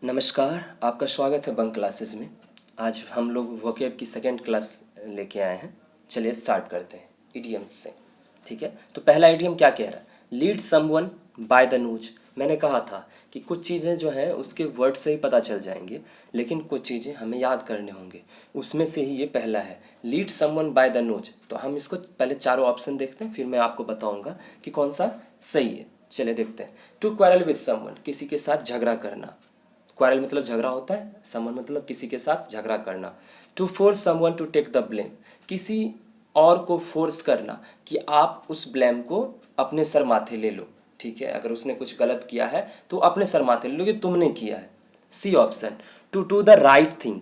नमस्कार, आपका स्वागत है बंक क्लासेस में। आज हम लोग वोकैब की सेकंड क्लास लेके आए हैं। चलिए स्टार्ट करते हैं इडियम्स से। ठीक है, तो पहला इडियम क्या कह रहा है? Lead someone by the nose. मैंने कहा था कि कुछ चीज़ें जो हैं उसके वर्ड से ही पता चल जाएंगे, लेकिन कुछ चीज़ें हमें याद करने होंगे। उसमें से ही ये पहला है, lead someone by the nose. तो हम इसको पहले चारों ऑप्शन देखते हैं, फिर मैं आपको बताऊँगा कि कौन सा सही है। चलिए देखते हैं। टू क्वारल विद समवन, किसी के साथ झगड़ा करना। क्वारल मतलब झगड़ा होता है, समवन मतलब किसी के साथ झगड़ा करना। To force someone to take the blame, किसी और को फोर्स करना कि आप उस ब्लेम को अपने सर माथे ले लो। ठीक है, अगर उसने कुछ गलत किया है तो अपने सर माथे ले लो कि तुमने किया है। C option, to do the right thing,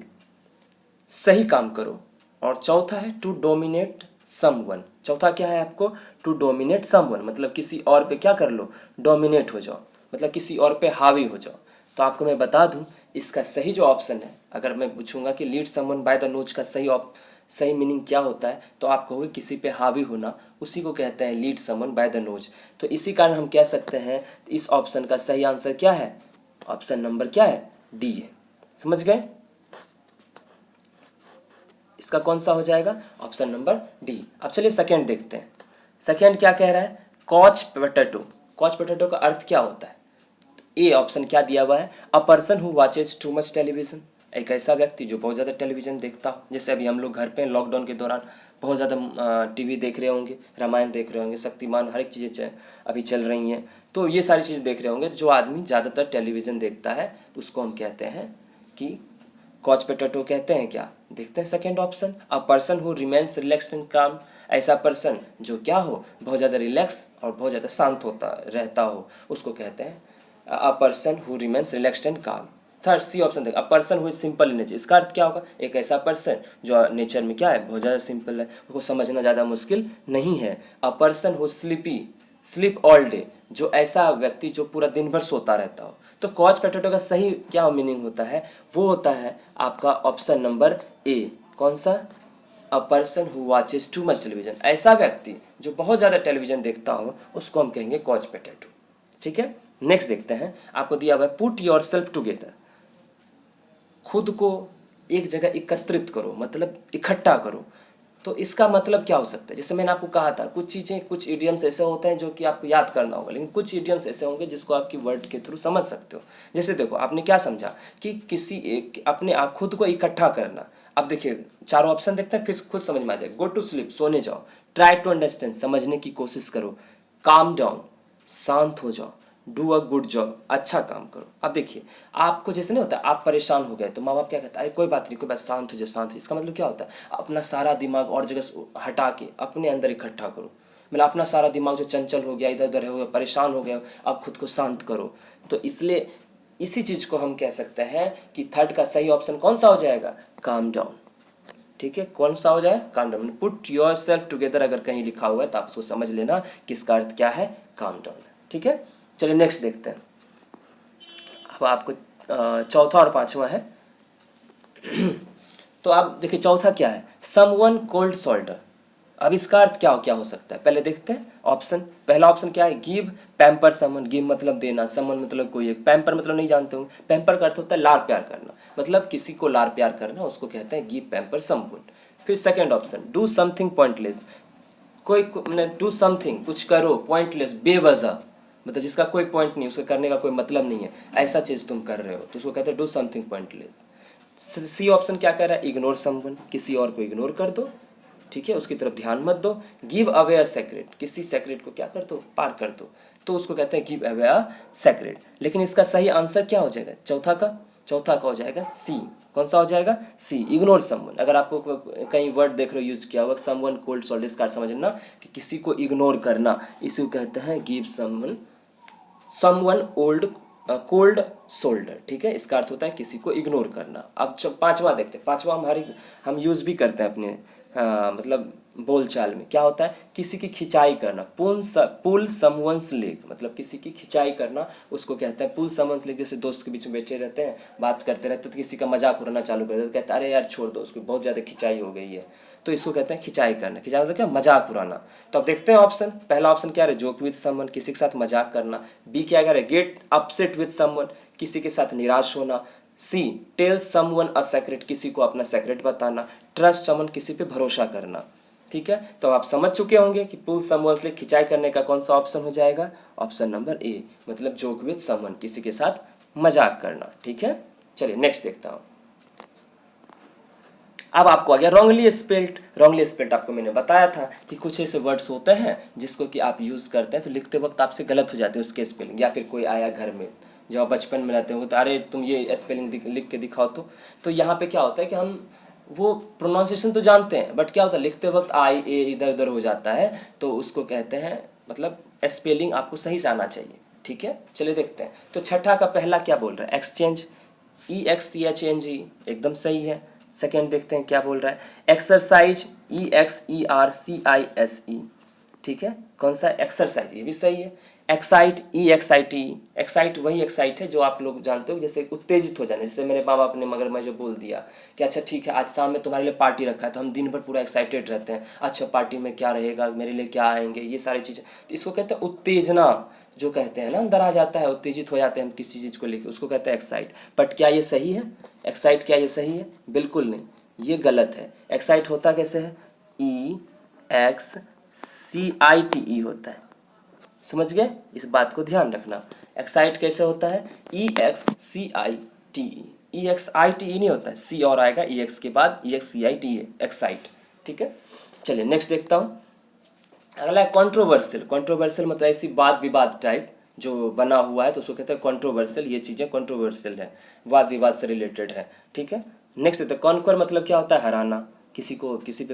सही काम करो। और चौथा है टू डोमिनेट समवन। चौथा क्या है आपको? टू डोमिनेट समवन, मतलब किसी और पे क्या कर लो? डोमिनेट हो जाओ, मतलब किसी और पे हावी हो जाओ। तो आपको मैं बता दूं, इसका सही जो ऑप्शन है, अगर मैं पूछूंगा कि lead someone by the nose का सही मीनिंग क्या होता है, तो आप कहोगे किसी पे हावी होना, उसी को कहते हैं lead someone by the nose. तो इसी कारण हम कह सकते हैं इस ऑप्शन का सही आंसर क्या है? ऑप्शन नंबर क्या है? डी है। समझ गए? इसका कौन सा हो जाएगा? Option number D. अब चलिए सेकंड देखते हैं। सेकंड क्या कह रहा है? कॉच पोटैटो। कॉच पोटैटो का अर्थ क्या होता है? ए ऑप्शन क्या दिया हुआ है? A person who watches too much television, एक ऐसा व्यक्ति जो बहुत ज़्यादा टेलीविजन देखता हो। जैसे अभी हम लोग घर पे लॉकडाउन के दौरान बहुत ज़्यादा टीवी देख रहे होंगे, रामायण देख रहे होंगे, शक्तिमान, हर एक चीज़ें अभी चल रही हैं। तो ये सारी चीज़ें देख रहे होंगे। जो आदमी ज़्यादातर टेलीविज़न देखता है उसको हम कहते हैं कि कॉच पोटैटो कहते हैं। क्या देखते हैं? Second option, a person who remains relaxed and काम, ऐसा पर्सन जो क्या हो, बहुत ज़्यादा रिलैक्स और बहुत ज़्यादा शांत होता रहता हो, उसको कहते हैं a person who remains relaxed and काम। थर्ड सी ऑप्शन देखा, a person who is simple in nature. इसका अर्थ क्या होगा? एक ऐसा पर्सन जो नेचर में क्या है, बहुत ज़्यादा सिंपल है, उसको समझना ज़्यादा मुश्किल नहीं है। A person who sleepy, sleep all day, जो ऐसा व्यक्ति जो पूरा दिन भर सोता रहता हो। तो कॉच पोटैटो का सही क्या मीनिंग होता है? वो होता है आपका ऑप्शन नंबर ए। कौन सा? A person who watches too much television, ऐसा व्यक्ति जो बहुत ज़्यादा टेलीविजन देखता हो उसको हम कहेंगे कॉच पोटैटो। ठीक है, नेक्स्ट देखते हैं। आपको दिया हुआ है पुट योर सेल्फ टुगेदर, खुद को एक जगह एकत्रित करो, मतलब इकट्ठा करो। तो इसका मतलब क्या हो सकता है? जैसे मैंने आपको कहा था, कुछ चीज़ें, कुछ इडियम्स ऐसे होते हैं जो कि आपको याद करना होगा, लेकिन कुछ इडियम्स ऐसे होंगे जिसको आपकी वर्ड के थ्रू समझ सकते हो। जैसे देखो, आपने क्या समझा कि किसी एक अपने आप खुद को इकट्ठा करना। अब देखिए चारों ऑप्शन देखते हैं, फिर खुद समझ में आ जाए। गो टू स्लीप, सोने जाओ। ट्राई टू अंडरस्टैंड, समझने की कोशिश करो। काम डाउन, शांत हो जाओ। डू अ गुड जॉब, अच्छा काम करो। अब देखिए, आपको जैसे नहीं होता, आप परेशान हो गए तो माँ बाप क्या कहता है? अरे कोई बात नहीं, कोई बात, शांत हो जाओ, शांत हो। इसका मतलब क्या होता है? अपना सारा दिमाग और जगह से हटा के अपने अंदर इकट्ठा करो। मतलब अपना सारा दिमाग जो चंचल हो गया, इधर उधर हो गया, परेशान हो गया, अब खुद को शांत करो। तो इसलिए इसी चीज़ को हम कह सकते हैं कि थर्ड का सही ऑप्शन कौन सा हो जाएगा? Calm down. ठीक है, कौन सा हो जाए? Calm down. Put your self together अगर कहीं लिखा हुआ है तो आप उसको समझ लेना कि इसका अर्थ क्या है, काम डाउन। ठीक है, चलिए नेक्स्ट देखते हैं। अब आपको चौथा और पांचवा है। तो आप देखिए चौथा क्या है? Someone cold shoulder. अब इसका अर्थ क्या क्या हो सकता है, पहले देखते हैं ऑप्शन। पहला ऑप्शन क्या है? Give pamper someone. गिव मतलब देना, समवन मतलब कोई एक, पैम्पर मतलब नहीं जानते हो, पैम्पर का अर्थ होता है लार प्यार करना, मतलब किसी को लार प्यार करना, उसको कहते हैं गिव पैम्पर समवन। फिर second option, do something pointless. कोई मतलब डू समथिंग, कुछ करो, पॉइंटलेस, बेवजह, मतलब जिसका कोई पॉइंट नहीं, उसका करने का कोई मतलब नहीं है, ऐसा चीज़ तुम कर रहे हो, तो उसको कहते हैं do something pointless. C option क्या कह रहा है? इग्नोर समवन, किसी और को इग्नोर कर दो। ठीक है, उसकी तरफ ध्यान मत दो। गिव अवे अ सेक्रेट, किसी सेक्रेट को क्या कर दो? पार कर दो, तो उसको कहते हैं गिव अवे अ सेक्रेट। लेकिन इसका सही आंसर क्या हो जाएगा? चौथा का हो जाएगा सी। कौन सा हो जाएगा? सी, इग्नोर समवन। अगर आपको कहीं वर्ड देख रहे हो यूज किया हुआ, समवन कोल्ड शोल्डर, इसका समझना कि किसी को इग्नोर करना, इसी को कहते हैं give someone old cold shoulder. ठीक है, इसका अर्थ होता है किसी को इग्नोर करना। अब पांचवा देखते हैं। पांचवा हम यूज़ भी करते हैं अपने मतलब बोलचाल में क्या होता है, किसी की खिंचाई करना, पुल समवंस लेग, मतलब किसी की खिंचाई करना, उसको कहते हैं पुल समवंस लेग। जैसे दोस्त के बीच में बैठे रहते हैं, बात करते रहते हैं, तो किसी का मजाक उड़ाना चालू कर देते, तो कहते हैं अरे यार छोड़ दो उसको, बहुत ज़्यादा खिंचाई हो गई है, तो इसको कहते हैं खिंचाई करना। खिंचाई मतलब क्या, मजाक उड़ाना। तो अब देखते हैं ऑप्शन, पहला ऑप्शन क्या है, जोक विद समवन, किसी के साथ मजाक करना। बी क्या है, गेट अपसेट विद समवन, किसी के साथ निराश होना। सी टेल समवन अ सेक्रेट, किसी को अपना सेक्रेट बताना। ट्रस्ट समवन, किसी पे भरोसा करना। ठीक है, तो आप समझ चुके होंगे कि पुल समवन से खिंचाई करने का कौन सा ऑप्शन हो जाएगा, ऑप्शन नंबर ए, मतलब जोक विद समवन, किसी के साथ मजाक करना। ठीक है, चलिए नेक्स्ट देखता हूं। अब आपको आ गया रॉन्गली स्पेल्ड। रॉन्गली स्पेल्ड आपको मैंने बताया था कि कुछ ऐसे वर्ड्स होते हैं जिसको कि आप यूज़ करते हैं तो लिखते वक्त आपसे गलत हो जाते हैं उसके स्पेलिंग, या फिर कोई आया घर में जब आप बचपन में रहते हो तो अरे तुम ये स्पेलिंग लिख के दिखाओ, तो यहाँ पे क्या होता है कि हम वो प्रोनाउंसिएशन तो जानते हैं, बट क्या होता है लिखते वक्त आई ए इधर उधर हो जाता है, तो उसको कहते हैं, मतलब स्पेलिंग आपको सही से आना चाहिए। ठीक है, चलिए देखते हैं। तो छठा का पहला क्या बोल रहा है, एक्सचेंज, EXCHNG, एकदम सही है। सेकेंड देखते हैं क्या बोल रहा है, एक्सरसाइज, EXERCISE, ठीक है, कौन सा, एक्सरसाइज, ये भी सही है। एक्साइट, EXIT, एक्साइट वही एक्साइट है जो आप लोग जानते हो, जैसे उत्तेजित हो जाने, जैसे मेरे माँ बाप ने मगर मैं जो बोल दिया कि अच्छा ठीक है आज शाम में तुम्हारे लिए पार्टी रखा है, तो हम दिन भर पूरा एक्साइटेड रहते हैं, अच्छा पार्टी में क्या रहेगा, मेरे लिए क्या आएंगे, ये सारी चीज़ें, तो इसको कहते हैं उत्तेजना, जो कहते हैं ना अंदर आ जाता है, उत्तेजित हो जाते हैं हम किसी चीज़ को लेकर, उसको कहते हैं एक्साइट। बट क्या ये सही है, एक्साइट क्या ये सही है, बिल्कुल नहीं, ये गलत है। एक्साइट होता कैसे है, EXCITE होता है, समझ गए, इस बात को ध्यान रखना। एक्साइट कैसे होता है, EXCITE, EXITE नहीं होता है, सी और आएगा EX के बाद, EXCITE, एक्साइट। ठीक है, चलिए नेक्स्ट देखता हूँ। अगला है कंट्रोवर्शियल। कंट्रोवर्शियल मतलब ऐसी वाद विवाद टाइप जो बना हुआ है, तो उसको कहते हैं कंट्रोवर्शियल, ये चीज़ें कंट्रोवर्शियल है, वाद विवाद से रिलेटेड है। ठीक है, नेक्स्ट देखते हैं कॉन्क्वर, मतलब क्या होता है, हराना, किसी को किसी पे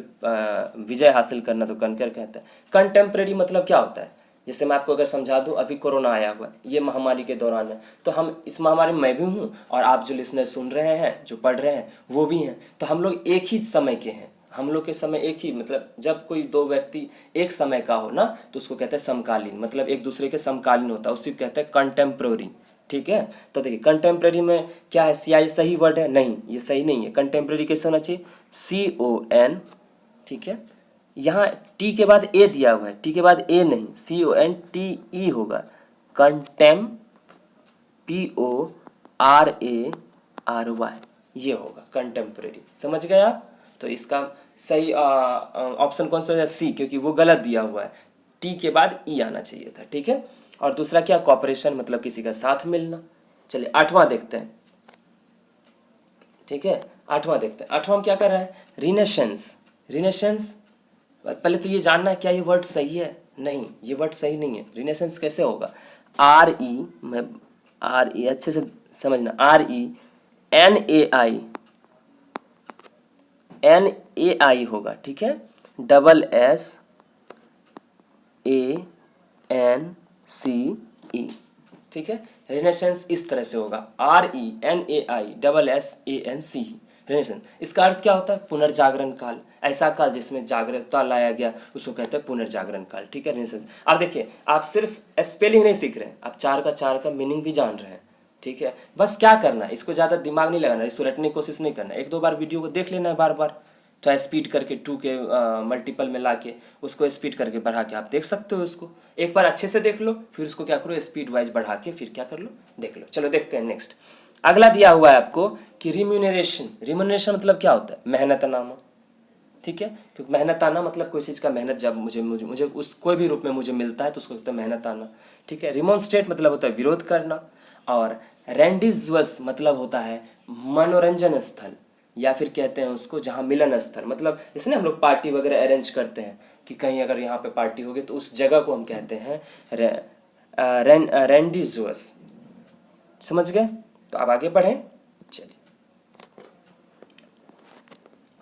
विजय हासिल करना, तो कॉन्कर कहते हैं। कंटेम्प्रेरी मतलब क्या होता है, जैसे मैं आपको अगर समझा दूं, अभी कोरोना आया हुआ है, ये महामारी के दौरान है, तो हम इस महामारी में मैं भी हूँ और आप जो लिसनर सुन रहे हैं, जो पढ़ रहे हैं वो भी हैं, तो हम लोग एक ही समय के हैं, हम लोग के समय एक ही, मतलब जब कोई दो व्यक्ति एक समय का हो ना, तो उसको कहते हैं समकालीन, मतलब एक दूसरे के समकालीन होता है, उसी को कहते हैं कंटेम्प्रोरी। ठीक है, तो देखिए कंटेम्प्रेरी में क्या है, CI सही वर्ड है, नहीं ये सही नहीं है। कंटेम्प्रेरी कैसे होना चाहिए, CON, ठीक है, यहाँ टी के बाद ए दिया हुआ है, टी के बाद ए नहीं, CONTE होगा, कंटेम, PORARY, ये होगा कंटेम्प्रेरी, समझ गए आप। तो इसका सही ऑप्शन कौन सा है, सी, क्योंकि वो गलत दिया हुआ है, टी के बाद ई आना चाहिए था। ठीक है, और दूसरा क्या, कॉपरेशन, मतलब किसी का साथ मिलना। चलिए आठवां देखते हैं। ठीक है, आठवां देखते हैं, आठवां क्या कर रहा है, रिनेसेंस। रिनेसेंस, पहले तो ये जानना है क्या ये वर्ड सही है, नहीं ये वर्ड सही नहीं है। रिनेसेंस कैसे होगा, RE अच्छे से समझना, RENAI होगा, ठीक है, SSANCE, ठीक है, रिनेसेंस इस तरह से होगा, RENAISSANCE, रिनेसेंस। इसका अर्थ क्या होता है, पुनर्जागरण काल, ऐसा काल जिसमें जागरूकता लाया गया, उसको कहते हैं पुनर्जागरण काल। ठीक है, रिनेसेंस। अब देखिए आप सिर्फ स्पेलिंग नहीं सीख रहे हैं, आप चार का मीनिंग भी जान रहे हैं। ठीक है, बस क्या करना है, इसको ज़्यादा दिमाग नहीं लगाना, इसको रटने की कोशिश नहीं करना, एक दो बार वीडियो को देख लेना है बार बार, तो स्पीड करके 2 के मल्टीपल में ला के उसको स्पीड करके बढ़ा के आप देख सकते हो उसको, एक बार अच्छे से देख लो, फिर उसको क्या करो, स्पीड वाइज बढ़ा के फिर क्या कर लो, देख लो। चलो देखते हैं नेक्स्ट। अगला दिया हुआ है आपको कि रिम्यूनरेशन। रिम्यूनरेशन मतलब क्या होता है, मेहनतनामा। ठीक है, क्योंकि मेहनत आना मतलब कोई चीज़ का मेहनत जब मुझे उस कोई भी रूप में मुझे मिलता है तो उसको कहते हैं मेहनत आना। ठीक है, रिमोन्स्ट्रेट मतलब होता है विरोध करना, और रेंडिजुअस मतलब होता है मनोरंजन स्थल, या फिर कहते हैं उसको जहाँ मिलन स्थल, मतलब जैसे ना हम लोग पार्टी वगैरह अरेंज करते हैं कि कहीं अगर यहाँ पे पार्टी होगी तो उस जगह को हम कहते हैं रेंडिजुअस। समझ गए, तो अब आगे बढ़ें। चलिए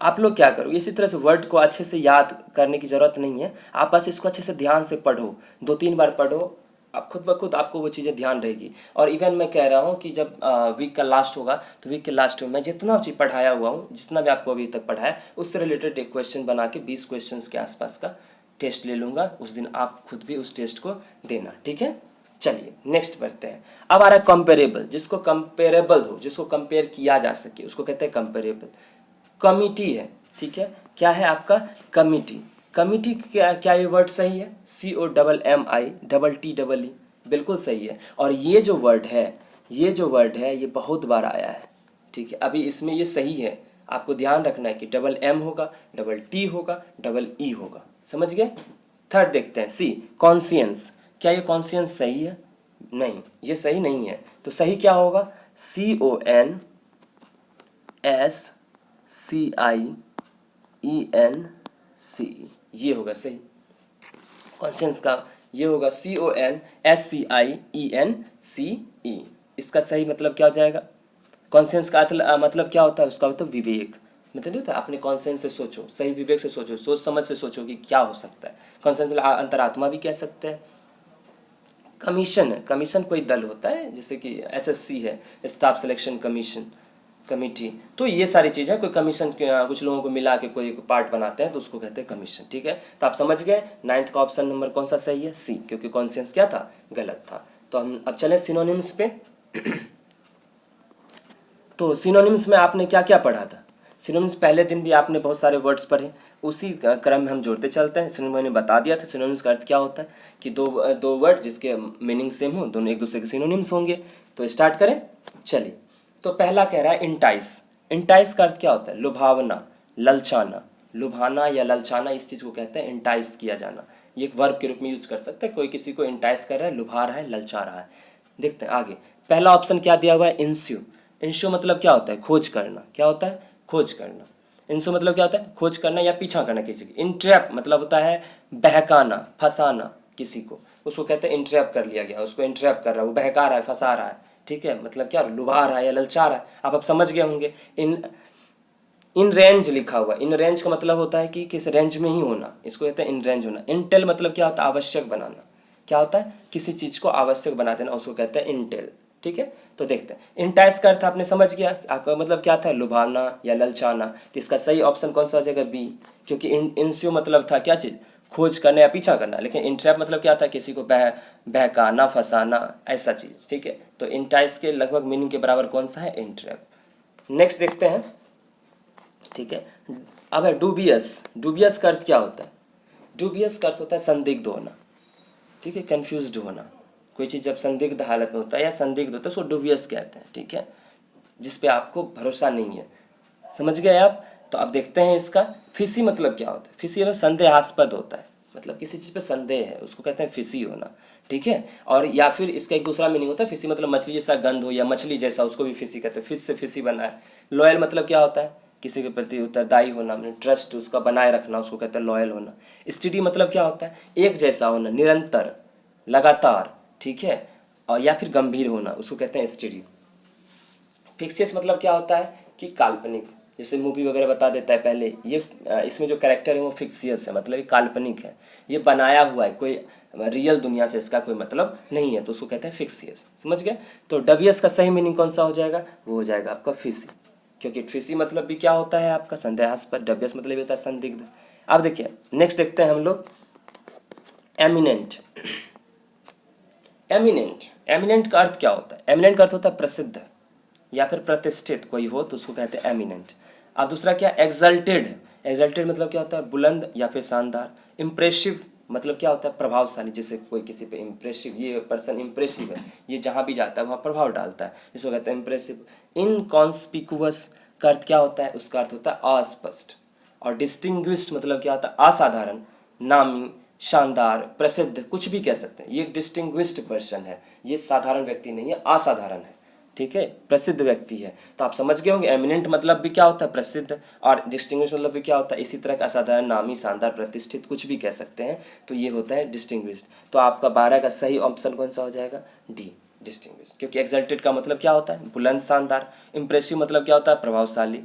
आप लोग क्या करो, इसी तरह से वर्ड को अच्छे से याद करने की ज़रूरत नहीं है, आप बस इसको अच्छे से ध्यान से पढ़ो, 2-3 बार पढ़ो, आप खुद ब खुद आपको वो चीज़ें ध्यान रहेगी। और इवन मैं कह रहा हूँ कि जब वीक का लास्ट होगा तो वीक के लास्ट में मैं जितना चीज़ पढ़ाया हुआ हूँ, जितना भी आपको अभी तक पढ़ाया, उससे रिलेटेड एक क्वेश्चन बना के 20 क्वेश्चन के आसपास का टेस्ट ले लूँगा। उस दिन आप खुद भी उस टेस्ट को देना, ठीक है। चलिए नेक्स्ट बढ़ते हैं। अब आ रहा है कंपेरेबल, जिसको कंपेरेबल हो, जिसको कंपेयर किया जा सके, उसको कहते हैं कंपेरेबल। कमिटी है, ठीक है, क्या है आपका कमिटी। कमिटी क्या क्या ये वर्ड सही है? COMMI, बिल्कुल सही है। और ये जो वर्ड है, ये बहुत बार आया है, ठीक है। अभी इसमें ये सही है, आपको ध्यान रखना है कि M होगा, T होगा, EE होगा, समझ गए। थर्ड देखते हैं, C, कॉन्सियंस। क्या ये कॉन्सियंस सही है? नहीं, ये सही नहीं है। तो सही क्या होगा? CONSCIENCE, ये होगा सही। कॉन्सियंस का ये होगा CONSCIENCE। इसका सही मतलब क्या हो जाएगा? कॉन्सियंस का मतलब क्या होता है? उसका मतलब विवेक, मतलब नहीं होता, अपने कॉन्सियंस से सोचो, सही विवेक से सोचो, सोच समझ से सोचो कि क्या हो सकता है। कॉन्सियंस मतलब अंतरात्मा भी कह सकते हैं। कमीशन है, कमीशन कोई दल होता है, जैसे कि SSC है, स्टाफ सिलेक्शन कमीशन, कमिटी। तो ये सारी चीज़ें, कोई कमीशन कुछ लोगों को मिला के कोई पार्ट बनाते हैं तो उसको कहते हैं कमीशन, ठीक है। तो आप समझ गए 9th का ऑप्शन नंबर कौन सा सही है? C, क्योंकि कॉन्शियस क्या था? गलत था। तो हम अब चलें सिनोनिम्स पे। तो सिनोनिम्स में आपने क्या क्या पढ़ा था? सिनोनिम्स पहले दिन भी आपने बहुत सारे वर्ड्स पढ़े, उसी क्रम में हम जोड़ते चलते हैं। सिनोनिम मैंने बता दिया था, सिनोनिम्स का अर्थ क्या होता है कि दो वर्ड जिसके मीनिंग सेम हो, दोनों एक दूसरे के सिनोनिम्स होंगे। तो स्टार्ट करें, चलिए। तो पहला कह रहा है इंटाइस। इंटाइस का अर्थ क्या होता है? लुभावना, ललचाना। लुभाना या ललचाना, इस चीज़ को कहते हैं इंटाइस किया जाना। ये एक वर्ब के रूप में यूज कर सकते हैं, कोई किसी को इंटाइस कर रहा है, लुभा रहा है, ललचा रहा है। देखते हैं आगे। पहला ऑप्शन क्या दिया हुआ है? इंस्यू। इंस्यू मतलब क्या होता है? खोज करना। क्या होता है? खोज करना। इंसो मतलब क्या होता है? खोज करना या पीछा करना किसी की। इंट्रैप मतलब होता है बहकाना, फंसाना किसी को, उसको कहते हैं इंट्रैप कर लिया गया, उसको इंट्रैप कर रहा है, वो बहका रहा है, फंसा रहा है, ठीक है। मतलब क्या? लुभा रहा है या ललचा रहा है। आप अब समझ गए होंगे। इन रेंज लिखा हुआ, इन रेंज का मतलब होता है कि किस रेंज में ही होना, इसको कहते हैं इन रेंज होना। इंटेल मतलब क्या होता है? आवश्यक बनाना। क्या होता है? किसी चीज़ को आवश्यक बना देना, उसको कहते हैं इंटेल, ठीक है। तो देखते हैं इंटाइस का अर्थ आपने समझ गया, आपका मतलब क्या था? लुभाना या ललचाना। तो इसका सही ऑप्शन कौन सा हो जाएगा? बी, क्योंकि इंस्यू मतलब था क्या चीज़? खोज करना या पीछा करना। लेकिन इंट्रैप मतलब क्या था? किसी को बहकाना, फंसाना, ऐसा चीज़, ठीक है। तो इंटाइस के लगभग मीनिंग के बराबर कौन सा है? इंट्रैप। नेक्स्ट देखते हैं, ठीक है। अब है डूबियस। डूबियस का अर्थ क्या होता है? डूबियस का अर्थ होता है संदिग्ध होना, ठीक है, कंफ्यूज्ड होना। कोई चीज़ जब संदिग्ध हालत में होता है या संदिग्ध होता है उसको डूबियस कहते हैं, ठीक है, जिस पे आपको भरोसा नहीं है। समझ गए आप? तो अब देखते हैं इसका फिसी मतलब क्या होता है। फिसी में संदेहास्पद होता है, मतलब किसी चीज़ पे संदेह है, उसको कहते हैं फिसी होना, ठीक है। और या फिर इसका एक दूसरा मीनिंग होता है फिसी मतलब मछली जैसा गंध हो या मछली जैसा, उसको भी फिसी कहते हैं। फिश से फिसी बना है। लॉयल मतलब क्या होता है? किसी के प्रति उत्तरदायी होना, मतलब ट्रस्ट उसका बनाए रखना, उसको कहते हैं लॉयल होना। स्टडी मतलब क्या होता है? एक जैसा होना, निरंतर, लगातार, ठीक है। और या फिर गंभीर होना, उसको कहते हैं स्टडी। फिक्सियस मतलब क्या होता है कि काल्पनिक, जैसे मूवी वगैरह बता देता है पहले, ये इसमें जो कैरेक्टर है वो फिक्सियस है, मतलब ये काल्पनिक है, ये बनाया हुआ है, कोई रियल दुनिया से इसका कोई मतलब नहीं है, तो उसको कहते हैं फिक्सियस। समझ गए? तो डबियस का सही मीनिंग कौन सा हो जाएगा? वो हो जाएगा आपका फिसी, क्योंकि फिसी मतलब भी क्या होता है आपका? संदेहास्पद। डबियस मतलब होता है संदिग्ध। अब देखिए नेक्स्ट देखते हैं हम लोग एमिनेंट। एमिनेंट, एमिनेंट का अर्थ क्या होता है? एमिनेंट का अर्थ होता है प्रसिद्ध या फिर प्रतिष्ठित कोई हो तो उसको कहते हैं एमिनेंट। अब दूसरा क्या? एग्जल्टेड। एग्जल्टेड मतलब क्या होता है? बुलंद या फिर शानदार। इम्प्रेसिव मतलब क्या होता है? प्रभावशाली, जैसे कोई किसी पे इम्प्रेसिव, ये पर्सन इम्प्रेसिव है, ये जहाँ भी जाता है वहाँ प्रभाव डालता है, इसको कहते हैं इम्प्रेसिव। इनकॉन्स्पिकुअस का अर्थ क्या होता है? उसका अर्थ होता है अस्पष्ट। और डिस्टिंग्विश्ड मतलब क्या होता है? असाधारण, नामी, शानदार, प्रसिद्ध, कुछ भी कह सकते हैं। ये एक डिस्टिंग्विश्ड पर्सन है, ये साधारण व्यक्ति नहीं है, असाधारण है, ठीक है, प्रसिद्ध व्यक्ति है। तो आप समझ गए होंगे एमिनेंट मतलब भी क्या होता है? प्रसिद्ध। और डिस्टिंग्विश मतलब भी क्या होता है? इसी तरह का असाधारण, नामी, शानदार, प्रतिष्ठित, कुछ भी कह सकते हैं, तो ये होता है डिस्टिंग्विश्ड। तो आपका 12 का सही ऑप्शन कौन सा हो जाएगा? D, distinguished. क्योंकि एक्सल्टेड का मतलब क्या होता है? बुलंद, शानदार। इंप्रेसिव मतलब क्या होता है? प्रभावशाली।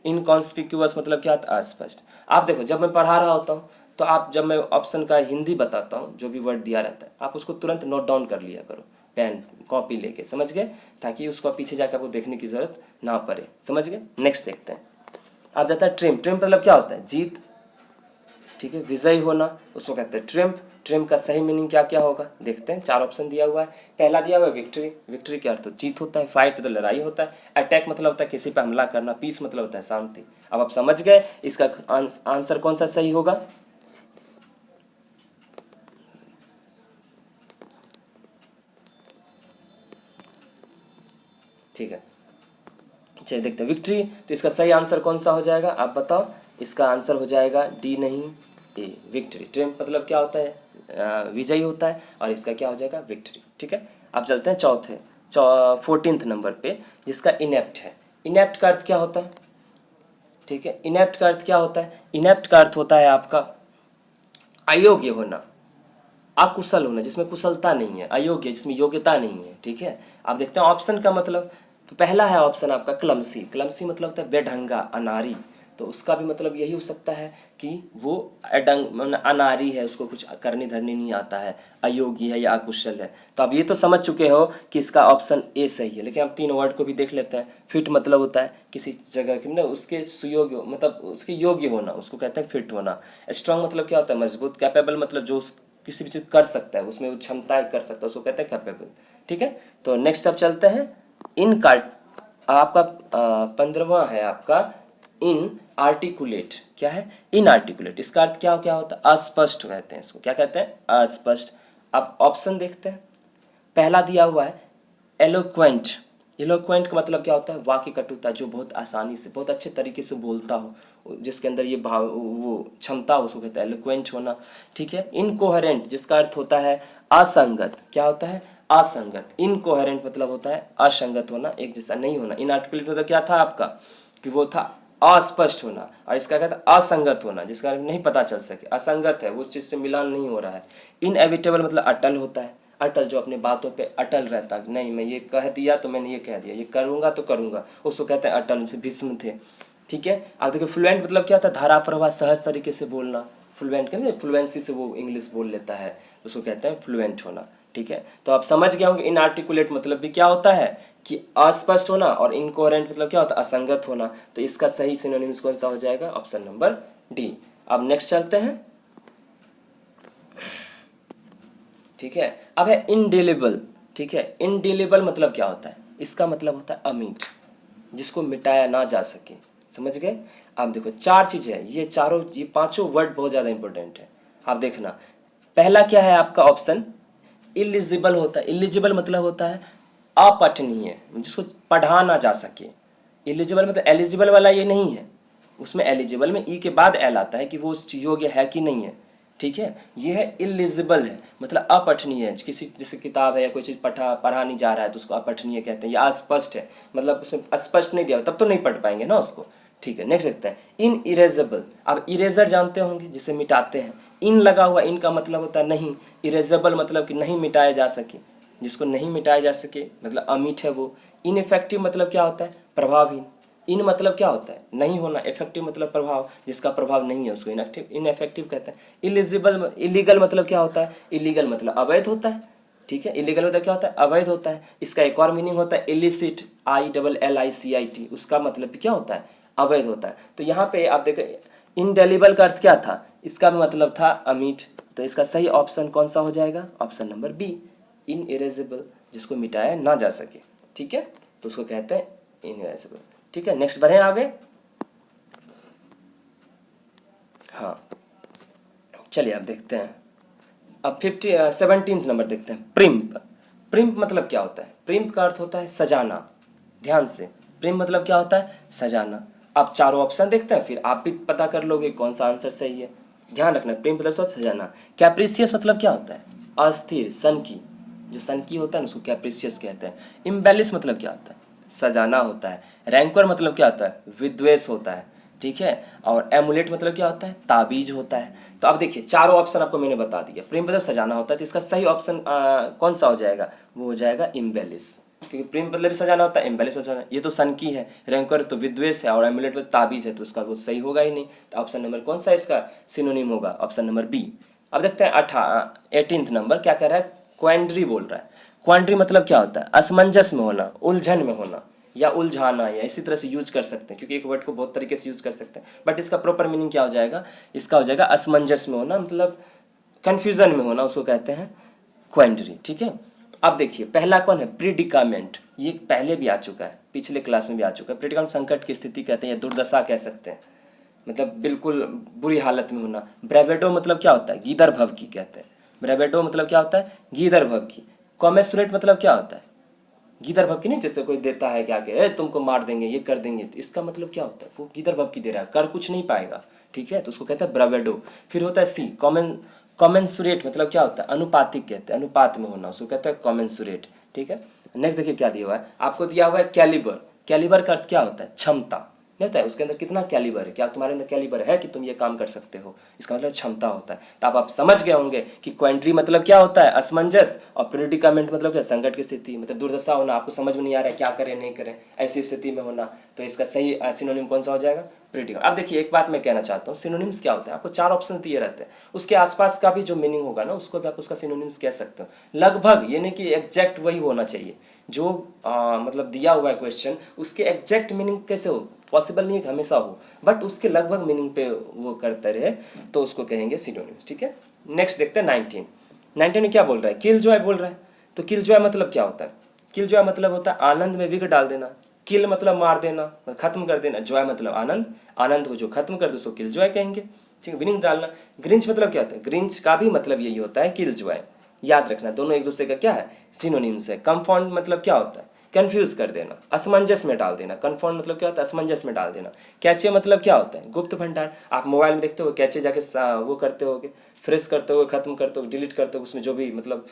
इनकॉन्स्पिक्यूअस मतलब क्या होता है? अस्पष्ट। आप देखो जब मैं पढ़ा रहा होता हूँ तो आप जब मैं ऑप्शन का हिंदी बताता हूँ, जो भी वर्ड दिया रहता है आप उसको तुरंत नोट डाउन कर लिया करो, पेन कॉपी लेके, समझ गए, ताकि उसको पीछे जाकर आपको देखने की ज़रूरत ना पड़े, समझ गए। नेक्स्ट देखते हैं, आप जाता है ट्रिम। ट्रिम मतलब क्या होता है? जीत, ठीक है, विजयी होना, उसको कहते हैं ट्रिम्प। ट्रिम्प का सही मीनिंग क्या क्या होगा देखते हैं, 4 ऑप्शन दिया हुआ है। पहला दिया हुआ है विक्ट्री। विक्ट्री क्या अर्थ? जीत होता है। फाइट मतलब लड़ाई होता है। अटैक मतलब होता है किसी पर हमला करना। पीस मतलब होता है शांति। अब आप समझ गए इसका आंसर कौन सा सही होगा। ठीक है, चलिए देखते हैं विक्ट्री, तो इसका सही आंसर कौन सा हो जाएगा आप बताओ। इसका आंसर हो जाएगा डी नहीं ए, विक्ट्री। ट्रिम्प मतलब क्या होता है? विजयी होता है, और इसका क्या हो जाएगा? विक्ट्री। ठीक है, अब चलते हैं चौथे 14th नंबर पे, जिसका इनेप्ट है। इनेप्ट का अर्थ क्या होता है? ठीक है, इनेप्ट का अर्थ क्या होता है? इनेप्ट का अर्थ होता है आपका अयोग्य होना, अकुशल होना, जिसमें कुशलता नहीं है, अयोग्य जिसमें योग्यता नहीं है। ठीक है, आप देखते हैं ऑप्शन का मतलब, तो पहला है ऑप्शन आपका क्लमसी। क्लमसी मतलब होता है बेढंगा, अनारी, तो उसका भी मतलब यही हो सकता है कि वो अनारी है, उसको कुछ करने धरने नहीं आता है, अयोग्य है या अकुशल है। तो आप ये तो समझ चुके हो कि इसका ऑप्शन ए सही है। लेकिन हम 3 वर्ड को भी देख लेते हैं। फिट मतलब होता है किसी जगह के ना उसके सुयोग्य, मतलब उसके योग्य होना, उसको कहते हैं फिट होना। स्ट्रांग मतलब क्या होता है? मजबूत। कैपेबल मतलब जो किसी भी चीज़ कर सकता है, उसमें वो क्षमता कर सकता है, उसको कहते हैं कैपेबल। ठीक है, तो नेक्स्ट अब चलते हैं इन कार्ड। आपका 15वां है आपका इन आर्टिकुलेट। क्या है? इन आर्टिकुलेट। इसका अर्थ क्या क्या होता है? अस्पष्ट कहते हैं इसको। क्या कहते हैं? अस्पष्ट। अब ऑप्शन देखते हैं। पहला दिया हुआ है एलोक्वेंट। एलोक्वेंट का मतलब क्या होता है? वाक्य कटुता, जो बहुत आसानी से, बहुत अच्छे तरीके से बोलता हो, जिसके अंदर ये भाव, वो क्षमता, उसको कहते हैं एलोक्वेंट होना। ठीक है, इनकोहेरेंट, जिसका अर्थ होता है असंगत। क्या होता है? असंगत। इनकोहेरेंट मतलब होता है असंगत होना, एक जैसा नहीं होना। इनआर्टिकुलेट मतलब क्या था आपका? कि वो था अस्पष्ट होना, और इसका क्या था? असंगत होना, जिसका नहीं पता चल सके, असंगत है, उस चीज़ से मिलान नहीं हो रहा है। इनएविटेबल मतलब अटल होता है। अटल, जो अपने बातों पे अटल रहता है, नहीं मैं ये कह दिया तो मैंने ये कह दिया, ये करूँगा तो करूँगा, उसको कहते हैं अटल। जैसे भीष्म थे। ठीक है, अब देखिए फ्लुएंट मतलब क्या होता है? धारा प्रवाह, सहज तरीके से बोलना। फ्लुएंट कहते फ्लुएंसी से वो इंग्लिश बोल लेता है, उसको कहते हैं फ्लुएंट होना। ठीक है, तो आप समझ गए होंगे इनआर्टिकुलेट मतलब भी क्या होता है कि अस्पष्ट होना, और इनकोहेरेंट मतलब क्या होता है? असंगत होना। तो इसका सही सिनोनिम्स कौन सा हो जाएगा? Option number D. अब नेक्स्ट चलते हैं। ठीक है, अब है इनडिलिबल। ठीक है, इनडिलिबल मतलब क्या होता है? इसका मतलब होता है अमीट, जिसको मिटाया ना जा सके। समझ गए? अब देखो 4 चीज़ें हैं, ये चारों, ये 5 वर्ड बहुत ज़्यादा इंपॉर्टेंट है। आप देखना, पहला क्या है आपका ऑप्शन? इलिजिबल होता है। इलिजिबल मतलब होता है अपठनीय, जिसको पढ़ा ना जा सके। इलिजिबल मतलब एलिजिबल वाला ये नहीं है, उसमें एलिजिबल में ई के बाद एल आता है कि वो उस योग्य है कि नहीं है। ठीक है, ये है इलिजिबल है, मतलब अपठनीय है। किसी जैसे किताब है या कोई चीज़ पढ़ा नहीं जा रहा है तो उसको अपठनीय कहते हैं। या अस्पष्ट है, मतलब उसमें स्पष्ट नहीं दिया तब तो नहीं पढ़ पाएंगे ना उसको। ठीक है, नेक्स्ट देखते हैं इन इरेजेबल। अब इरेजर जानते होंगे, जिसे मिटाते हैं। इन लगा हुआ, इन का मतलब होता है नहीं। इरेजेबल मतलब कि नहीं मिटाया जा सके, जिसको नहीं मिटाया जा सके, मतलब अमिट है वो। इनइफेक्टिव मतलब क्या होता है? प्रभावहीन। इन मतलब क्या होता है? नहीं होना। इफेक्टिव मतलब प्रभाव, जिसका प्रभाव नहीं है उसको इनइफेक्टिव कहते हैं। इलिजिबल, इलीगल मतलब क्या होता है? इलीगल मतलब अवैध होता है। ठीक है, इलीगल मतलब क्या होता है? अवैध होता है। इसका एक और मीनिंग होता है इलिसिट, ILLICIT, उसका मतलब क्या होता है? अवैध होता है। तो यहाँ पे आप देखें इनडेलिबल का अर्थ क्या था? इसका भी मतलब था अमीट। तो इसका सही ऑप्शन कौन सा हो जाएगा? ऑप्शन नंबर बी, इनइरेजेबल, जिसको मिटाया ना जा सके। ठीक है, तो उसको कहते हैं इनइरेजेबल। ठीक है, नेक्स्ट बढ़े आगे। हाँ, चलिए अब देखते हैं। अब 17th नंबर देखते हैं, प्रिम्प। प्रिम्प मतलब क्या होता है? प्रिम्प का अर्थ होता है सजाना। ध्यान से, प्रिम्प मतलब क्या होता है? सजाना। आप चारों ऑप्शन देखते हैं, फिर आप भी पता कर लोगे कौन सा आंसर सही है। ध्यान रखना, प्रिम्प मतलब सजाना। कैप्रिसियस मतलब क्या होता है? अस्थिर, सनकी, जो सनकी होता है ना उसको कैप्रिसियस कहते हैं। इम्बेलिस मतलब क्या होता है? सजाना होता है। रैंकर मतलब क्या होता है? विद्वेष होता है। ठीक है, और एमुलेट मतलब क्या होता है? ताबीज होता है। तो अब देखिए चारों ऑप्शन आपको मैंने बता दिया। प्रेम मतलब सजाना होता है, तो इसका सही ऑप्शन कौन सा हो जाएगा? वो हो जाएगा इम्बेलिस। क्योंकि प्रेम मतलब भी सजाना होता है, एम्बेलिश सजाना। ये तो सन की है, रैंकर तो विद्वेष है, और एमुलेट में ताबीज है, तो उसका वो सही होगा ही नहीं। तो ऑप्शन नंबर कौन सा इसका सिनोनिम होगा? Option number B. अब देखते हैं 18th नंबर क्या कह रहा है, क्वेंड्री बोल रहा है। क्वेंड्री मतलब क्या होता है? असमंजस में होना, उलझन में होना, या उलझाना, या इसी तरह से यूज कर सकते हैं, क्योंकि एक वर्ड को बहुत तरीके से यूज कर सकते हैं। बट इसका प्रॉपर मीनिंग क्या हो जाएगा? इसका हो जाएगा असमंजस में होना, मतलब कन्फ्यूजन में होना, उसको कहते हैं क्वेंड्री। ठीक है, अब देखिए पहला कौन है? प्रीडिकामेंट। ये पहले भी आ चुका है, पिछले क्लास में भी आ चुका है। प्रीडिकामेंट संकट की स्थिति कहते हैं, या दुर्दशा कह सकते हैं, मतलब बिल्कुल बुरी हालत में होना। ब्रेवेडो मतलब क्या होता है? गीदड़ भव की कहते हैं। ब्रेवेडो मतलब क्या होता है? गीदड़ भव की। कॉमेंसुरेट मतलब क्या होता है? गीदड़ भव की नहीं, जैसे कोई देता है क्या के तुमको मार देंगे, ये कर देंगे, तो इसका मतलब क्या होता है? वो गीदड़ भव की दे रहा है, कर कुछ नहीं पाएगा। ठीक है, तो उसको कहते हैं ब्रेवेडो। फिर होता है सी कॉमेंसुरेट, मतलब क्या होता है? अनुपातिक कहते हैं, अनुपात में होना, उसको कहते हैं कॉमेंसुरेट। ठीक है, नेक्स्ट देखिए क्या दिया हुआ है आपको, दिया हुआ है कैलिबर। कैलिबर का अर्थ क्या होता है? क्षमता। नहीं होता है उसके अंदर कितना कैलिबर है, क्या तुम्हारे अंदर कैलिबर है कि तुम ये काम कर सकते हो, इसका मतलब क्षमता होता है। तो आप समझ गए होंगे कि क्वेंट्री मतलब क्या होता है? असमंजस, और प्रेडिकामेंट मतलब क्या? संकट की स्थिति, मतलब दुर्दशा होना, आपको समझ में नहीं आ रहा है क्या करें नहीं करें, ऐसी स्थिति में होना। तो इसका सही सिनोनिम कौन सा हो जाएगा? प्रेडिकामेंट। अब देखिए एक बात मैं कहना चाहता हूँ, सिनोनिम्स क्या होते हैं? आपको 4 ऑप्शन दिए रहते हैं, उसके आसपास का भी जो मीनिंग होगा ना, उसको भी आप उसका सिनोनिम्स कह सकते हो लगभग। ये नहीं कि एग्जैक्ट वही होना चाहिए जो मतलब दिया हुआ है क्वेश्चन, उसके एग्जैक्ट मीनिंग कैसे हो, पॉसिबल नहीं है कि हमेशा हो, बट उसके लगभग मीनिंग पे वो करते रहे, तो उसको कहेंगे सिनोनिम्स। ठीक है, नेक्स्ट देखते हैं 19 में क्या बोल रहा है? किल जॉय बोल रहा है। तो किल जॉय मतलब क्या होता है? किल जॉय मतलब होता है आनंद में विघ्न डाल देना। किल मतलब मार देना, खत्म कर देना। जॉय मतलब आनंद, आनंद को जो खत्म कर दो उसको किल जॉय कहेंगे। ठीक है, विनिंग डालना। ग्रिंच मतलब क्या होता है? ग्रिंच का भी मतलब यही होता है किल जॉय। याद रखना, दोनों एक दूसरे का क्या है? सिनोनिम्स है। कंफाउंड मतलब क्या होता है? कंफ्यूज कर देना, असमंजस में डाल देना। कंफाउंड मतलब क्या होता है? असमंजस में डाल देना। कैचे मतलब क्या होता है? गुप्त भंडार। आप मोबाइल में देखते हो कैचे जाके वो करते होगे, फ्रेश करते हो, खत्म करते हो, डिलीट करते हो, उसमें जो भी मतलब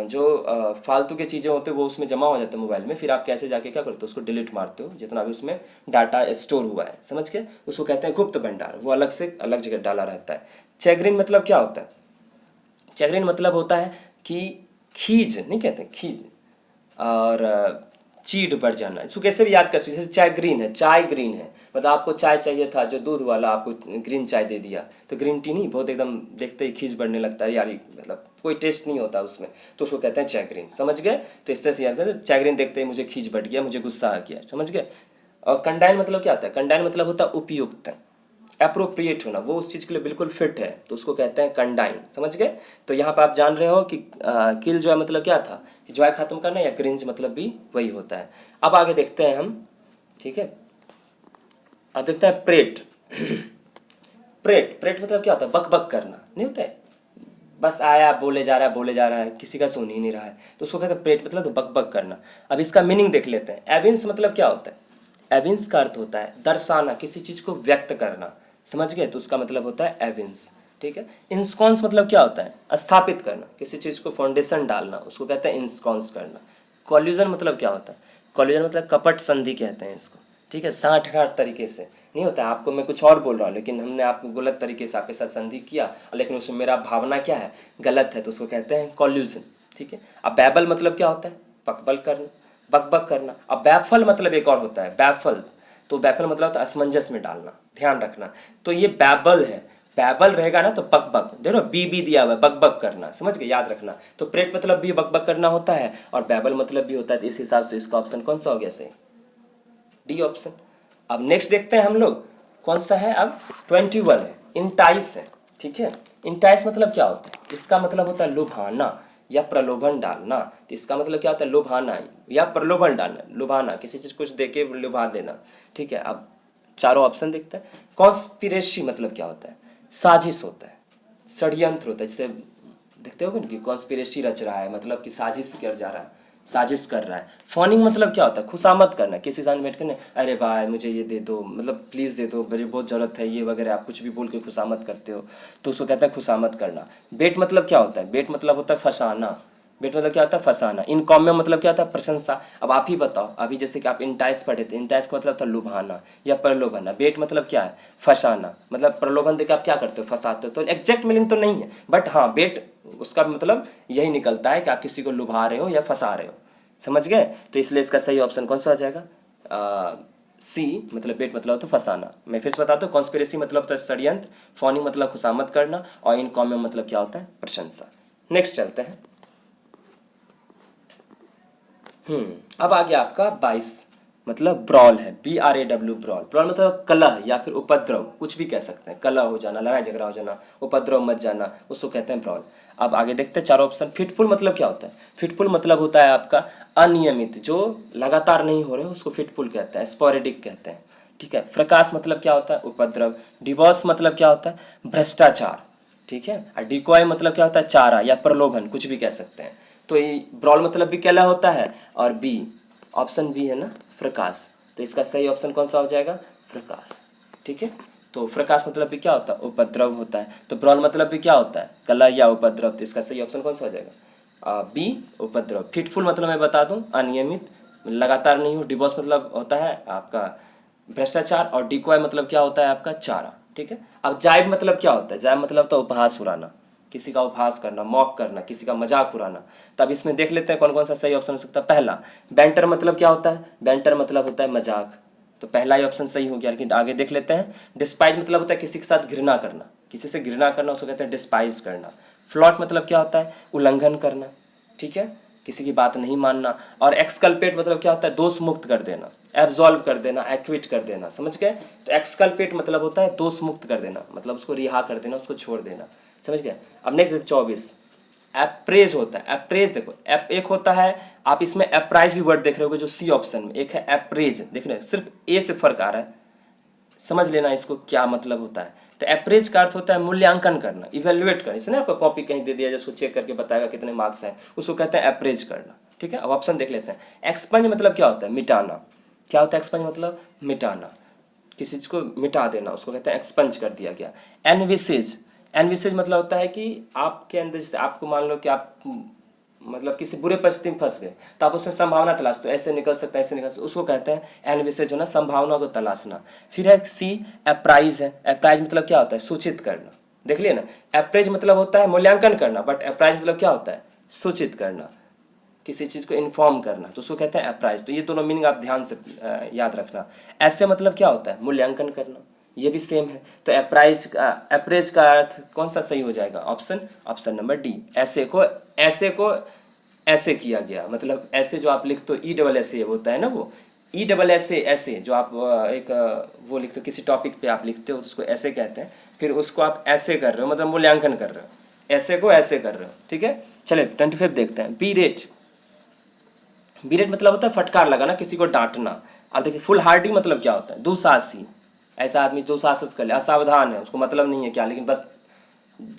जो फालतू की चीज़ें होते हैं वो उसमें जमा हो जाते हैं मोबाइल में, फिर आप कैसे जाके क्या करते हो? उसको डिलीट मारते हो, जितना भी उसमें डाटा स्टोर हुआ है, समझ के? उसको कहते हैं गुप्त भंडार, वो अलग से अलग जगह डाला रहता है। चैग्रिन मतलब क्या होता है? चैग्रिन मतलब होता है कि खीज, नहीं कहते खीज, और चीड़ बढ़ जाना। इसको कैसे भी याद कर सकते, जैसे चाय ग्रीन है, चाय ग्रीन है, मतलब आपको चाय चाहिए था, जो दूध वाला आपको ग्रीन चाय दे दिया, तो ग्रीन टी नहीं, बहुत एकदम देखते ही खींच बढ़ने लगता है यार, मतलब कोई टेस्ट नहीं होता उसमें, तो उसको कहते हैं चाय ग्रीन। समझ गए? तो इस तरह से याद करें, चाय ग्रीन देखते ही मुझे खींच बढ़ गया, मुझे गुस्सा आ गया। समझ गए? और कंडाइन मतलब क्या होता है? कंडाइन मतलब होता है उपयुक्त, अप्रोप्रिएट होना, वो उस चीज़ के लिए बिल्कुल फिट है, तो उसको कहते हैं कंडाइन। समझ गए? तो यहाँ पर आप जान रहे हो कि किल जो है मतलब क्या था, कि जो है खत्म करना, या क्रिंज मतलब भी वही होता है। अब आगे देखते हैं हम। ठीक है, अब देखते हैं प्रेट। प्रेट, प्रेट मतलब क्या होता है? बक बक करना, नहीं होता है? बस आया बोले जा रहा है, बोले जा रहा है, किसी का सुन ही नहीं रहा है, तो उसको कहते हैं प्रेट, मतलब तो बक बक करना। अब इसका मीनिंग देख लेते हैं। एविंस मतलब क्या होता है? एविंस का अर्थ होता है दर्शाना, किसी चीज़ को व्यक्त करना। समझ गए? तो उसका मतलब होता है एविंस। ठीक है, इंस्कॉन्स मतलब क्या होता है? स्थापित करना, किसी चीज़ को फाउंडेशन डालना, उसको कहते हैं इंस्कॉन्स करना। कॉल्यूजन मतलब क्या होता है? कॉल्यूजन मतलब कपट संधि कहते हैं इसको। ठीक है, साठ गांठ तरीके से नहीं होता है, आपको मैं कुछ और बोल रहा हूँ, लेकिन हमने आपको गलत तरीके से आपके साथ संधि किया, लेकिन उसमें मेरा भावना क्या है? गलत है, तो उसको कहते हैं कॉल्यूजन। ठीक है, अब बैबल मतलब क्या होता है? बकबल करना, बकबक करना। अब बैफल मतलब एक और होता है, बैफल, तो बैफल मतलब होता है असमंजस में डालना, ध्यान रखना। तो ये बैबल है, बैबल रहेगा ना तो बकबक, देखो बी दिया हुआ है, बकबक करना। समझ गए? याद रखना। तो प्रेट मतलब भी बकबक करना होता है, और बैबल मतलब भी होता है, तो इस हिसाब से इसका ऑप्शन कौन सा हो गया सही? D option. अब नेक्स्ट देखते हैं हम लोग कौन सा है। अब 21 है, इंटाइस है। ठीक है, इंटाइस मतलब क्या होता है? इसका मतलब होता है लुभाना या प्रलोभन डालना। तो इसका मतलब क्या होता है? लुभाना या प्रलोभन डालना, लुभाना, किसी चीज़ कुछ दे के लुभा देना। ठीक है, अब चारों ऑप्शन देखते हैं। कॉन्स्पिरेसी मतलब क्या होता है? साजिश होता है, षड्यंत्र होता है, जैसे देखते हो कि कॉन्स्पिरेसी रच रहा है, मतलब कि साजिश कर जा रहा है, साजिश कर रहा है। फॉनिंग मतलब क्या होता है? खुशामद करना, किसी सामने बैठ कर अरे भाई मुझे ये दे दो, मतलब प्लीज़ दे दो, मेरी बहुत ज़रूरत है ये वगैरह, आप कुछ भी बोल के खुशामद करते हो, तो उसको कहते हैं खुशामद करना। बेट मतलब क्या होता है? बेट मतलब होता है फंसाना। बेट मतलब क्या होता है? फंसाना। इनकॉम्यम मतलब क्या होता है? प्रशंसा। अब आप ही बताओ, अभी जैसे कि आप इंटाइस पढ़े थे, इंटाइस का मतलब था लुभाना या प्रलोभना। बेट मतलब क्या है? फंसाना, मतलब प्रलोभन देकर आप क्या करते हो? फंसाते हो। तो एग्जैक्ट मीनिंग तो नहीं है, बट हाँ बेट उसका मतलब यही निकलता है कि आप किसी को लुभा रहे हो या फंसा रहे हो। समझ गए? तो इसलिए इसका सही ऑप्शन कौन सा हो जाएगा? सी, मतलब बेट मतलब होता है फंसाना। मैं फिर से बताता हूँ, कॉन्स्पिरेसी मतलब होता है षड्यंत्र, फॉनी मतलब खुशामद करना, और इनकॉमियम मतलब क्या होता है? प्रशंसा। नेक्स्ट चलते हैं। अब आ गया आपका 22, मतलब ब्रॉल है, BRAW, ब्रॉल। ब्रॉल मतलब कलह या फिर उपद्रव, कुछ भी कह सकते हैं, कलह हो जाना, लड़ाई झगड़ा हो जाना, उपद्रव मच जाना, उसको कहते हैं ब्रॉल। अब आगे देखते हैं चार ऑप्शन। फिटफुल मतलब क्या होता है? फिटफुल मतलब होता है आपका अनियमित, जो लगातार नहीं हो रहे उसको फिटफुल कहते हैं, स्पोरेडिक कहते हैं। ठीक है। फ्रकास मतलब क्या होता है? उपद्रव। डिवोर्स मतलब क्या होता है? भ्रष्टाचार। ठीक है। और डिकॉय मतलब क्या होता है? चारा या प्रलोभन, कुछ भी कह सकते हैं। तो ये ब्रॉल मतलब भी क्या होता है? और बी, ऑप्शन बी है ना, फ्रकास। तो इसका सही ऑप्शन कौन सा हो जाएगा? फ्रकास। ठीक है। तो फ्रकास मतलब भी क्या होता है? उपद्रव होता है। तो ब्रॉल मतलब भी क्या होता है? कलह या उपद्रव। तो इसका सही ऑप्शन कौन सा हो जाएगा? बी, उपद्रव। फिटफुल मतलब मैं बता दूं, अनियमित, लगातार नहीं हो। डिवोर्स मतलब होता है आपका भ्रष्टाचार, और डिकॉय मतलब क्या होता है? आपका चारा। ठीक है। अब जाइब मतलब क्या होता है? जाइब मतलब तो उपहास उड़ाना, किसी का उपहास करना, मॉक करना, किसी का मजाक उड़ाना। तब इसमें देख लेते हैं कौन कौन सा सही ऑप्शन हो सकता है। पहला, बैंटर मतलब क्या होता है? बैंटर मतलब होता है मजाक, तो पहला ही ऑप्शन सही हो गया। लेकिन आगे देख लेते हैं। डिस्पाइज मतलब होता है किसी के साथ घृणा करना, किसी से घृणा करना, उसको कहते हैं डिस्पाइज करना। फ्लॉट मतलब क्या होता है? उल्लंघन करना। ठीक है, किसी की बात नहीं मानना। और एक्सकल्पेट मतलब क्या होता है? दोष मुक्त कर देना, एब्जॉल्व कर देना, एक्विट कर देना। समझ गए? तो एक्सकल्पेट मतलब होता है दोष मुक्त कर देना, मतलब उसको रिहा कर देना, उसको छोड़ देना। समझ गए? अब नेक्स्ट 24, एप्रेज होता है। एप्रेज देखो, एक होता है, आप इसमें एप्राइज भी वर्ड देख रहे होगे जो सी ऑप्शन में। एक है एप्रेज, देख रहे हैं, सिर्फ ए से फर्क आ रहा है, समझ लेना इसको क्या मतलब होता है। तो एप्रेज का अर्थ होता है मूल्यांकन करना, इवेल्युएट करना। इसने आपको कॉपी कहीं दे दिया जिसको चेक करके बताएगा कितने मार्क्स हैं, उसको कहते हैं एप्रेज करना। ठीक है। अब ऑप्शन देख लेते हैं। एक्सपंज मतलब क्या होता है? मिटाना। क्या होता है एक्सपंज मतलब? मिटाना, किसी चीज़ को मिटा देना, उसको कहते हैं एक्सपंज कर दिया गया। एनविसेज, एनविसेज मतलब होता है कि आपके अंदर, जैसे आपको मान लो कि आप मतलब किसी बुरे परिस्थिति में फंस गए, तो आप उसमें संभावना तलाशते हो, ऐसे निकल सकता है, ऐसे निकल सकता है, उसको कहते हैं एनविसेज होना, संभावना को तलाशना। फिर है सी, अप्राइज है। अप्राइज मतलब क्या होता है? सूचित करना। देख लिया ना, अप्रेज मतलब होता है मूल्यांकन करना, बट अप्राइज मतलब क्या होता है? सूचित करना, किसी चीज़ को इन्फॉर्म करना, तो उसको कहते हैं अप्राइज। तो ये दोनों मीनिंग आप ध्यान से याद रखना। ऐसे मतलब क्या होता है? मूल्यांकन करना, ये भी सेम है। तो अप्रेज का अर्थ कौन सा सही हो जाएगा? ऑप्शन नंबर डी, ऐसे किया गया, मतलब ऐसे जो आप लिखते हो, ESSA होता है ना, वो ESSA ऐसे जो आप वो लिखते हो, किसी टॉपिक पे आप लिखते हो तो उसको ऐसे कहते हैं। फिर उसको आप ऐसे कर रहे हो, मतलब मूल्यांकन कर रहे हो, ऐसे को ऐसे कर रहे हो। ठीक है। चलिए 25 देखते हैं। बीरेट, बीरेट मतलब होता है फटकार लगाना, किसी को डांटना। अब देखिए फुल हार्डी मतलब क्या होता है? दुसाहसी, ऐसा आदमी दुसाहस कर ले, असावधान है, उसको मतलब नहीं है क्या, लेकिन बस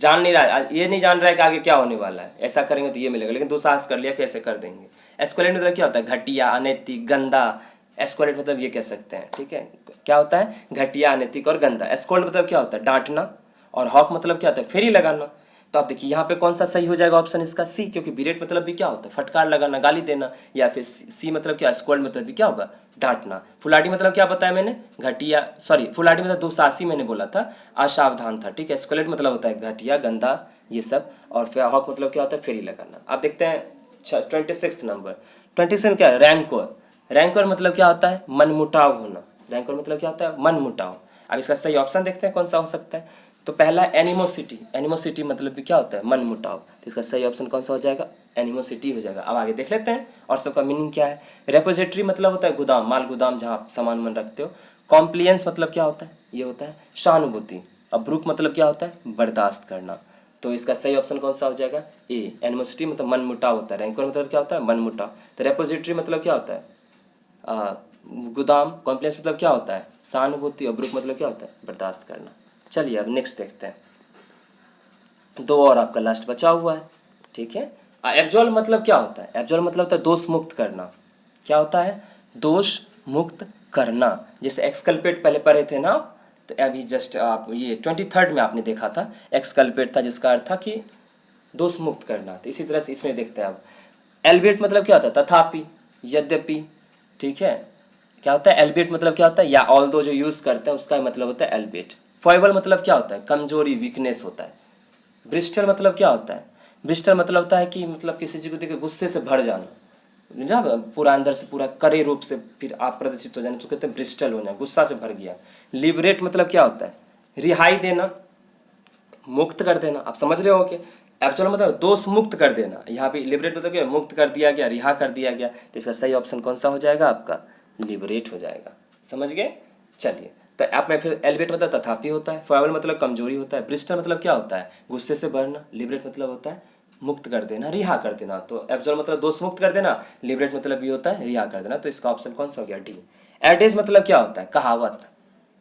जान नहीं रहा है, ये नहीं जान रहा है कि आगे क्या होने वाला है, ऐसा करेंगे तो ये मिलेगा, लेकिन दुसाहस कर लिया कैसे कर देंगे। एस्कुलेट मतलब क्या होता है? घटिया, अनैतिक, गंदा। एस्कुलेट मतलब ये कह सकते हैं। ठीक है। क्या होता है? घटिया, अनैतिक और गंदा। एस्कोल्ड मतलब क्या होता है? डांटना। और हॉक मतलब क्या होता है? फेरी लगाना। तो आप देखिए यहाँ पे कौन सा सही हो जाएगा? ऑप्शन इसका सी, क्योंकि बिरेट मतलब भी क्या होता है? फटकार लगाना, गाली देना। या फिर सी मतलब क्या? स्कोल्ड मतलब भी क्या होगा? डांटना। फुलाटी मतलब क्या बताया मैंने? घटिया, सॉरी, फुलाटी मतलब दुसाहसी मैंने बोला था, असावधान था। ठीक है। स्कोलेट मतलब होता है घटिया, गंदा, ये सब। और फिर हॉक मतलब क्या होता है? फेरी लगाना। आप देखते हैं 26 नंबर। 27 क्या है? रैंकोर। रैंकोर मतलब क्या होता है? मनमुटाव होना। रैंकोर मतलब क्या होता है? मनमुटाव। अब इसका सही ऑप्शन देखते हैं कौन सा हो सकता है। तो पहला एनिमोसिटी, एनिमोसिटी मतलब भी क्या होता है? मनमुटाव। तो इसका सही ऑप्शन कौन सा हो जाएगा? एनिमोसिटी हो जाएगा। अब आगे देख लेते हैं और सबका मीनिंग क्या है। रेपोजिटरी मतलब होता है गोदाम, माल गोदाम जहाँ आप सामान मन रखते हो। कॉम्प्लियंस मतलब क्या होता है? ये होता है सहानुभूति। अब ब्रूक मतलब क्या होता है? बर्दाश्त करना। तो इसका सही ऑप्शन कौन सा हो जाएगा? ए, एनिमोसिटी मतलब मनमुटाव होता है। रैंकोर मतलब क्या होता है? मनमुटाव। तो रेपोजिटरी मतलब क्या होता है? गोदाम। कॉम्प्लेक्स मतलब क्या होता है? सहानुभूति। और ब्रुक मतलब क्या होता है? बर्दाश्त करना। चलिए अब नेक्स्ट देखते हैं। दो और आपका लास्ट बचा हुआ है। ठीक है। एब्जॉल्व मतलब क्या होता है? एब्जॉल्व मतलब होता है दोष मुक्त करना। क्या होता है? दोष मुक्त करना। जैसे एक्सकल्पेट पहले पढ़े थे ना, तो अभी जस्ट आप ये 23rd में आपने देखा था, एक्सकल्पेट था जिसका अर्थ था कि दोष मुक्त करना। तो इसी तरह से इसमें देखते हैं अब। एल्बियट मतलब क्या होता है? तथापि, यद्यपि। ठीक है। क्या होता है? एल्बियट मतलब क्या होता है? या ऑल दो जो यूज़ करते हैं उसका मतलब होता है एल्बियट। फॉइबल मतलब क्या होता है? कमजोरी, वीकनेस होता है। ब्रिस्टल मतलब क्या होता है? ब्रिस्टल मतलब होता है कि मतलब किसी चीज़ को देख के गुस्से से भर जाना। ना, पूरा अंदर से पूरा करे रूप से फिर आप प्रदर्शित हो जाए तो कहते हैं ब्रिस्टल हो जाए, गुस्सा से भर गया। लिबरेट मतलब क्या होता है? रिहाई देना, मुक्त कर देना। आप समझ रहे हो कि एक्चुअल मतलब दोष मुक्त कर देना। यहाँ पे लिबरेट मतलब क्या? मुक्त कर दिया गया, रिहा कर दिया गया। तो इसका सही ऑप्शन कौन सा हो जाएगा आपका? लिबरेट हो जाएगा। समझ गए? चलिए, तो आप में फिर एलिवेट मतलब तथापि होता है, फॉयबल मतलब कमजोरी होता है, ब्रिस्टल मतलब क्या होता है? गुस्से से भरना, लिबरेट मतलब होता है मुक्त कर देना, रिहा कर देना। तो एब्सोल्व मतलब दोष मुक्त कर देना, लिबरेट मतलब ये होता है रिहा कर देना। तो इसका ऑप्शन कौन सा हो गया? डी। एडेज मतलब क्या होता है? कहावत,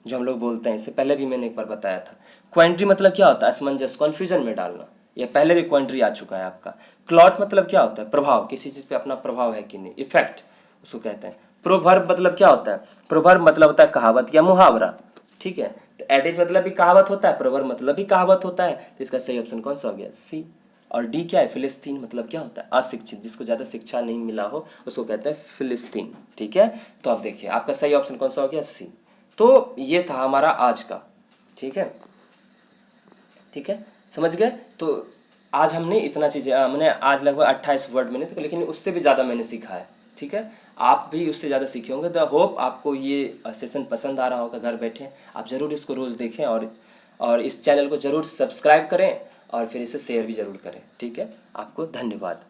जो हम लोग बोलते हैं, इससे पहले भी मैंने एक बार बताया था। क्वेंट्री मतलब क्या होता है? असमंजस, कन्फ्यूजन में डालना। ये पहले भी क्वेंट्री आ चुका है आपका। क्लॉट मतलब क्या होता है? प्रभाव, किसी चीज़ पे अपना प्रभाव है कि नहीं, इफेक्ट उसको कहते हैं। प्रोवर्ब मतलब क्या होता है? प्रोवर्ब मतलब होता है कहावत या मुहावरा। ठीक है, तो एडेज मतलब भी कहावत होता है, प्रोवर्ब मतलब भी कहावत होता है। तो इसका सही ऑप्शन कौन सा हो गया? सी। और डी क्या है? फिलिस्तीन मतलब क्या होता है? अशिक्षित, जिसको ज़्यादा शिक्षा नहीं मिला हो उसको कहते हैं फिलिस्तीन। ठीक है, तो आप देखिए आपका सही ऑप्शन कौन सा हो गया? सी। तो ये था हमारा आज का। ठीक है, ठीक है, समझ गए? तो आज हमने इतना चीज़ें मैंने आज लगभग 28 वर्ड मैंने तो, लेकिन उससे भी ज़्यादा मैंने सीखा है। ठीक है, आप भी उससे ज़्यादा सीखे होंगे। द होप आपको ये सेशन पसंद आ रहा होगा। घर बैठे आप ज़रूर इसको रोज़ देखें और इस चैनल को ज़रूर सब्सक्राइब करें और फिर इसे शेयर भी ज़रूर करें। ठीक है, आपको धन्यवाद।